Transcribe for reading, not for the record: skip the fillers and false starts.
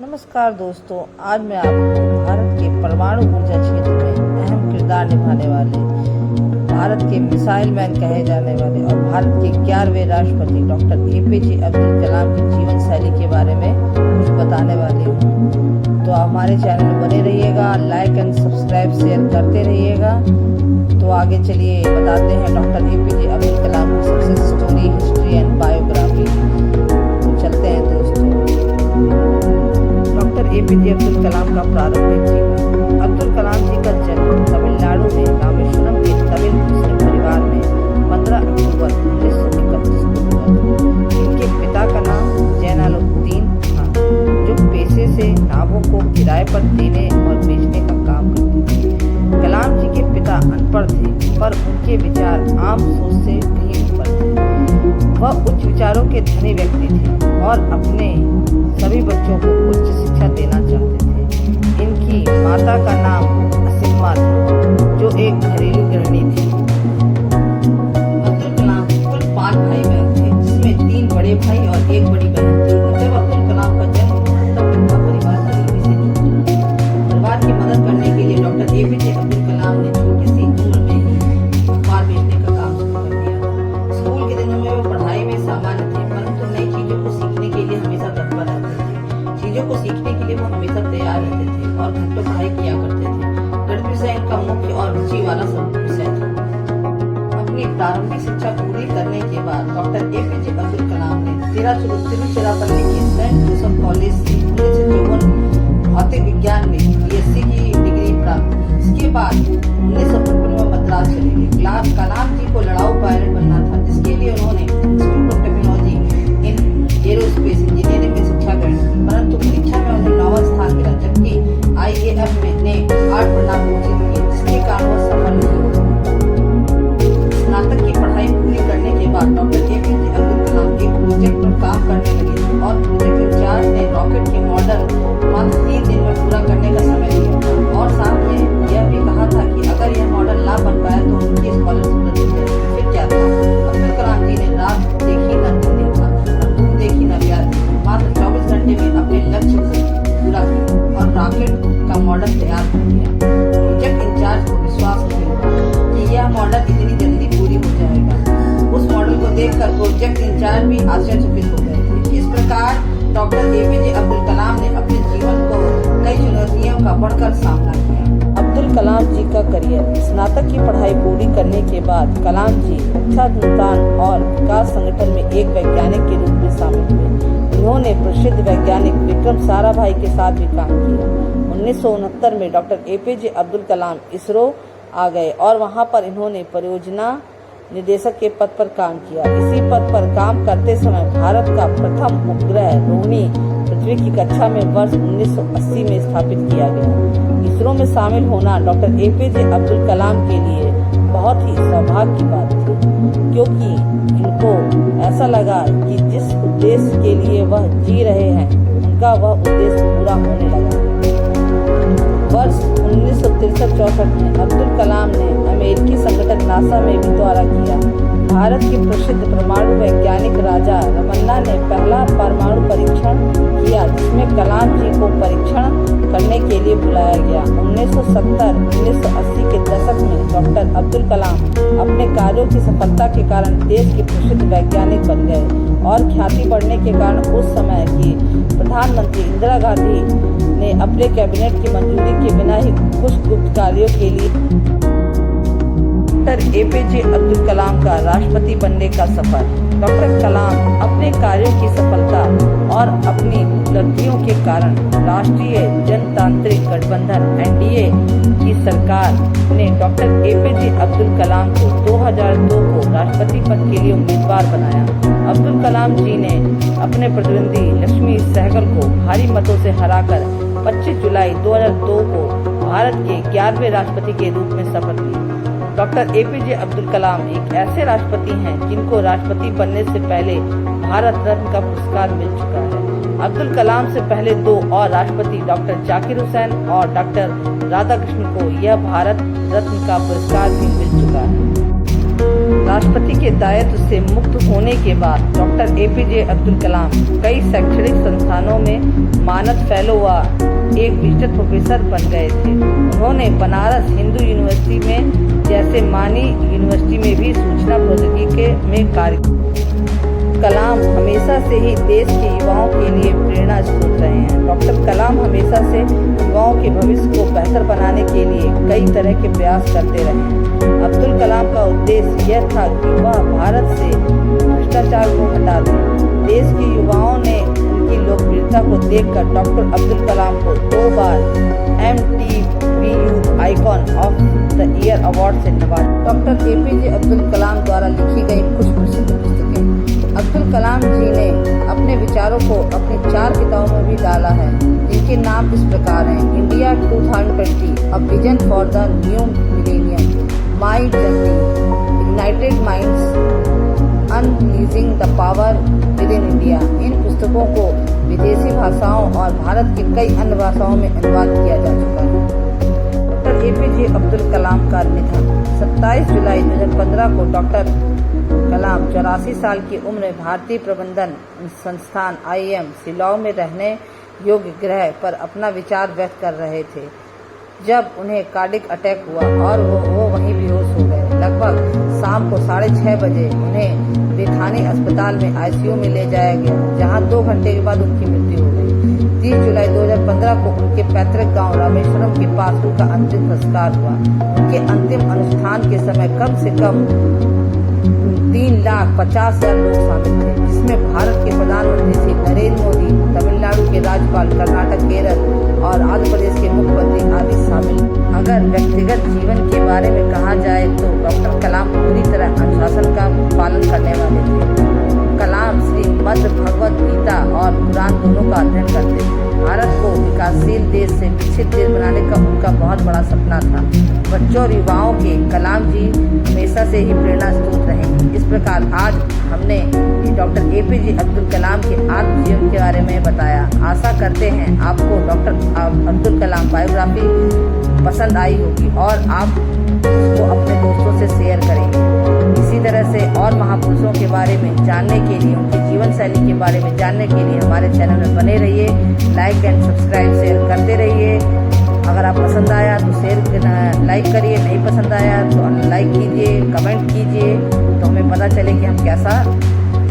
नमस्कार दोस्तों, आज मैं आपको भारत के परमाणु ऊर्जा क्षेत्र में अहम किरदार निभाने वाले, भारत के मिसाइल मैन कहे जाने वाले और भारत के 11वें राष्ट्रपति डॉक्टर APJ अब्दुल कलाम की जीवन शैली के बारे में कुछ बताने वाली हूँ। तो हमारे चैनल में बने रहिएगा, लाइक एंड सब्सक्राइब शेयर करते रहिएगा। तो आगे चलिए बताते हैं डॉक्टर APJ अब्दुल कलाम की success story, history and biography. तो चलते हैं दोस्तों। डॉक्टर APJ अब्दुल कलाम का प्रारंभिक जीवन। अब्दुल कलाम जी का जन्म तमिलनाडु में रामेश्वरम के तमिल मुस्लिम परिवार में 15 अक्टूबर 1931 को हुआ। इनके पिता का नाम जैनुलब्दीन था, जो पेशे से नावों को किराए पर देने और बेचने का काम करते थे। कलाम जी के पिता अनपढ़ थे, पर उनके विचार आम सोच से कहीं ऊपर थे। वह उच्च विचारों के धनी व्यक्ति थे और अपने सभी बच्चों को उच्च शिक्षा देना चाहते थे। इनकी माता का नाम असीमा था, जो एक घरेलू गृहिणी थी। अब्दुल कलाम कुल 5 भाई बहन थे, जिसमें 3 बड़े भाई और 1 बड़ी बहन थी। जब अब्दुल कलाम का जन्म हुआ, तब उनका परिवार गरीबी से जूझ रहा था। परिवार की मदद करने के लिए डॉक्टर APJ अब्दुल कलाम ने छोटी सी उम्र में ही अखबार बेचने का काम शुरू कर दिया था। स्कूल के दिनों में वो पढ़ाई में सामान्य थे, परंतु नई चीजों को सीखने के लिए हमेशा तत्पर रहते थे। चीजों को सीखने के लिए वो हमेशा तैयार रहते थे और घंटों पढ़ाई किया करते थे। गणित विषय इनका मुख्य और रुचि वाला विषय था। अपनी प्रारंभिक शिक्षा पूरी करने के बाद डॉक्टर APJ अब्दुल कलाम ने तिरुचिरापल्ली के सेंट जोसेफ कॉलेज से 1954 भौतिक विज्ञान में BSc की डिग्री प्राप्त की। इसके बाद 1955 में मद्रास चले गए। कलाम जी को लड़ाऊ पायलट बनना था, जिसके लिए उन्होंने institute of technology in aerospace engineering में शिक्षा ग्रहण की, परंतु परीक्षा में उन्हें 9वां स्थान मिला, जबकि IAF ने 8 परिणाम घोषित किए, जिसके कारण वह सफल नहीं हुए। स्नातक की पढ़ाई पूरी करने के बाद डॉक्टर APJ अब्दुल कलाम एक प्रोजेक्ट पर काम करने लगे और प्रोजेक्ट इंचार्ज ने रॉकेट के मॉडल मात्र 3 दिन में पूरा करने का समय दिया और साथ में यह भी कहा था कि अगर यह मॉडल ना बन पाया तो उनकी स्कॉलरशिप रद्द हो जाएगी। फिर क्या था? अब्दुल कलाम जी ने रात देखी न दिन देखा और धूप देखी न प्यार देखा। मात्र 24 घंटे में अपने लक्ष्य को पूरा किया और रॉकेट का मॉडल तैयार कर दिया। प्रोजेक्ट इंचार्ज को विश्वास नहीं हुआ कि यह मॉडल इतनी जल्दी पूरी हो जाएगा। उस मॉडल को देखकर प्रोजेक्ट इंचार्ज भी आश्चर्यचकित हो गए थे। इस प्रकार डॉक्टर APJ अब्दुल कलाम ने अपने जीवन को कई चुनौतियों का बढ़कर सामना किया। अब्दुल कलाम जी का करियर। स्नातक की पढ़ाई पूरी करने के बाद कलाम जी रक्षा अनुसंधान और विकास संगठन में एक वैज्ञानिक के रूप में शामिल हुए। उन्होंने प्रसिद्ध वैज्ञानिक विक्रम साराभाई के साथ भी काम किया। 1969 में डॉक्टर APJ अब्दुल कलाम इसरो आ गए और वहां पर इन्होंने परियोजना निदेशक के पद पर काम किया। इसी पद पर काम करते समय भारत का प्रथम उपग्रह रोहिणी पृथ्वी की कक्षा में वर्ष 1980 में स्थापित किया गया। इसरो में शामिल होना डॉक्टर APJ अब्दुल कलाम के लिए बहुत ही सौभाग्य की बात थी, क्योंकि इनको ऐसा लगा कि जिस उद्देश्य के लिए वह जी रहे हैं, उनका वह उद्देश्य पूरा होने लगा। वर्ष 1963-64 में अब्दुल कलाम ने अमेरिकी संगठन नासा में भी दौरा किया। भारत के प्रसिद्ध परमाणु वैज्ञानिक राजा रमन्ना ने पहला परमाणु परीक्षण किया, जिसमें कलाम जी को परीक्षण करने के लिए बुलाया गया। 1970-1980 के दशक में डॉक्टर अब्दुल कलाम अपने कार्यों की सफलता के कारण देश के प्रसिद्ध वैज्ञानिक बन गए और ख्याति बढ़ने के कारण उस समय की प्रधानमंत्री इंदिरा गांधी ने अपने कैबिनेट की मंजूरी के बिना ही कुछ गुप्त कार्यों के लिए डॉक्टर APJ अब्दुल कलाम का राष्ट्रपति बनने का सफर। डॉक्टर कलाम अपने कार्यों की सफलता और अपनी उपलब्धियों के कारण राष्ट्रीय जनतांत्रिक गठबंधन NDA की सरकार ने डॉक्टर APJ अब्दुल कलाम को 2002 को राष्ट्रपति पद के लिए उम्मीदवार बनाया। अब्दुल कलाम जी ने अपने प्रतिद्वंदी लक्ष्मी सहगल को भारी मतों से हराकर 25 जुलाई 2002 को भारत के 11वें राष्ट्रपति के रूप में शपथ ली। डॉक्टर APJ अब्दुल कलाम एक ऐसे राष्ट्रपति हैं जिनको राष्ट्रपति बनने से पहले भारत रत्न का पुरस्कार मिल चुका है। अब्दुल कलाम से पहले 2 और राष्ट्रपति डॉक्टर जाकिर हुसैन और डॉक्टर राधाकृष्णन को यह भारत रत्न का पुरस्कार भी मिल चुका है। राष्ट्रपति के दायित्व से मुक्त होने के बाद डॉक्टर एपीजे अब्दुल कलाम कई शैक्षणिक संस्थानों में मानद फेलो व एक विजिटर प्रोफेसर बन गए थे। उन्होंने बनारस हिंदू यूनिवर्सिटी में जैसे मानी यूनिवर्सिटी में भी सूचना प्रौद्योगिकी में कार्य किया। कलाम हमेशा से ही देश के युवाओं के लिए प्रेरणा स्रोत रहे हैं। डॉक्टर कलाम हमेशा से युवाओं के भविष्य को बेहतर बनाने के लिए कई तरह के प्रयास करते रहे। अब्दुल कलाम का उद्देश्य यह था कि वह भारत से भ्रष्टाचार को हटा दें। देश के युवाओं ने उनकी लोकप्रियता को देखकर डॉक्टर अब्दुल कलाम को 2 बार MTV youth icon of the year award से नवाजा। डॉक्टर एपीजे अब्दुल कलाम द्वारा लिखी गई कुछ प्रसिद्ध पुस्तकें। अब्दुल कलाम जी ने अपने विचारों को अपनी 4 किताबों में भी डाला है, जिनके नाम इस प्रकार हैं: India 2020, a vision for the new millennium, my journey, ignited minds, unleashing the power within India. इन पुस्तकों को विदेशी भाषाओं और भारत की कई अन्य भाषाओं में अनुवाद किया जा चुका है। डॉक्टर एपीजे अब्दुल कलाम का निधन 27 जुलाई 2015 को डॉक्टर कलाम 84 साल की उम्र में भारतीय प्रबंधन संस्थान IIM शिलांग में रहने योग्य ग्रह पर अपना विचार व्यक्त कर रहे थे, जब उन्हें कार्डियक अटैक हुआ और वो वहीं बेहोश हो गए। लगभग शाम को 6:30 बजे उन्हें बेथानी अस्पताल में ICU में ले जाया गया, जहां 2 घंटे के बाद उनकी मृत्यु हो गई। 30 जुलाई 2015 को उनके पैतृक गांव रामेश्वरम के पास उनका अंतिम संस्कार हुआ। उनके अंतिम अनुष्ठान के समय कम से कम 3,50,000 लोग शामिल थे, जिसमें भारत के प्रधानमंत्री श्री नरेंद्र मोदी, तमिलनाडु के राज्यपाल, कर्नाटक, केरल और आंध्र प्रदेश के मुख्यमंत्री आदि शामिल। अगर व्यक्तिगत जीवन के बारे में कहा जाए तो डॉक्टर कलाम पूरी तरह अनुशासन का पालन करने वाले थे। कलाम श्रीमद् भगवद गीता और कुरान दोनों का अध्ययन करते थे। भारत को विकासशील देश से विकसित देश बनाने का उनका बहुत बड़ा सपना था। बच्चों और युवाओं के कलाम जी हमेशा से ही प्रेरणा स्रोत रहेंगे। इस प्रकार आज हमने डॉक्टर एपीजे अब्दुल कलाम के आत्मजीवन के बारे में बताया। आशा करते हैं आपको डॉक्टर अब्दुल कलाम बायोग्राफी पसंद आई होगी और आप उसको अपने दोस्तों से शेयर करेंगे। इसी तरह से और महापुरुषों के बारे में जानने के लिए, उनकी जीवन शैली के बारे में जानने के लिए हमारे चैनल में बने रहिए। लाइक एंड सब्सक्राइब शेयर करते रहिए। अगर आप पसंद आया तो लाइक करिए, नहीं पसंद आया तो अनलाइक कीजिए, कमेंट कीजिए, तो हमें पता चले कि हम कैसा